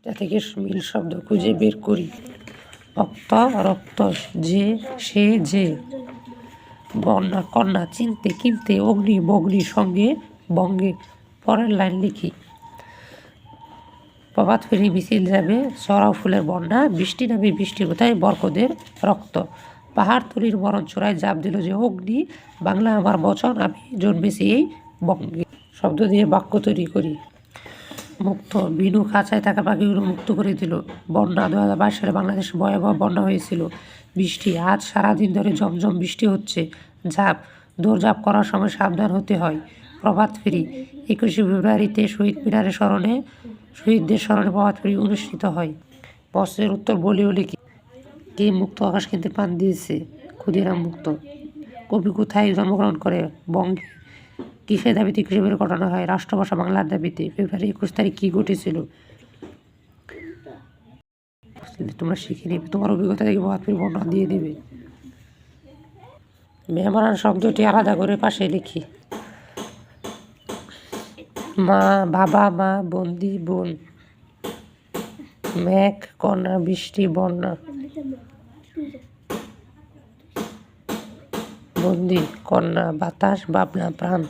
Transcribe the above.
এটা থেকে মিল শব্দ খুঁজে বের করি। অক্ত রক্ত, যে সে যে, বন্যা কন্যা, চিনতে কিনতে, অগ্নি বগ্নির সঙ্গে বঙ্গে। পরের লাইন লিখি। প্রভাত ফেরি মিছিল যাবে, সরাও ফুলের বন্যা, বৃষ্টি নামে বৃষ্টি কোথায়, বরকদের রক্ত। পাহাড় তলির মরণ চূড়ায় জাপ দিল যে অগ্নি, বাংলা আমার বচন, আমি জন্মেছি এই বঙ্গে। শব্দ দিয়ে বাক্য তৈরি করি। মুক্ত, বিনু খাঁচায় থাকা পাখিগুলো মুক্ত করে দিল। বন্যা 2022 সালে বাংলাদেশে ভয়াবহ বন্যা হয়েছিল। বৃষ্টি, আজ সারাদিন ধরে জমজম বৃষ্টি হচ্ছে। ঝাঁপ, দৌড়ঝাঁপ করার সময় সাবধান হতে হয়। প্রভাত ফেরি, 21শে ফেব্রুয়ারিতে শহীদ মিনারের স্মরণে, শহীদদের স্মরণে প্রভাত ফেরি অনুষ্ঠিত হয়। প্রশ্নের উত্তর বলিও লিখি। কে মুক্ত আকাশ কিনতে প্রাণ দিয়েছে? ক্ষুদিরাম মুক্ত। কবি কোথায় জন্মগ্রহণ করে? বঙ্গে। কিসের দাবিতে কৃষকের ঘটানো হয়? রাষ্ট্রভাষা বাংলার দাবিতে। ফেব্রুয়ারি 21 তারিখ কী ঘটেছিল? তোমরা শিখে নেবে, তোমার অভিজ্ঞতা থেকে প্রভাত ফেরি বর্ণনা দিয়ে দেবে। মেহমান শব্দটি আলাদা করে পাশে লিখি। মা, বাবা, মা, বন্দি, বোন। মেঘ, কন্যা, বৃষ্টি, বন্যা। বন্দি, কন্যা, বাতাস, ভাবনা, প্রাণ।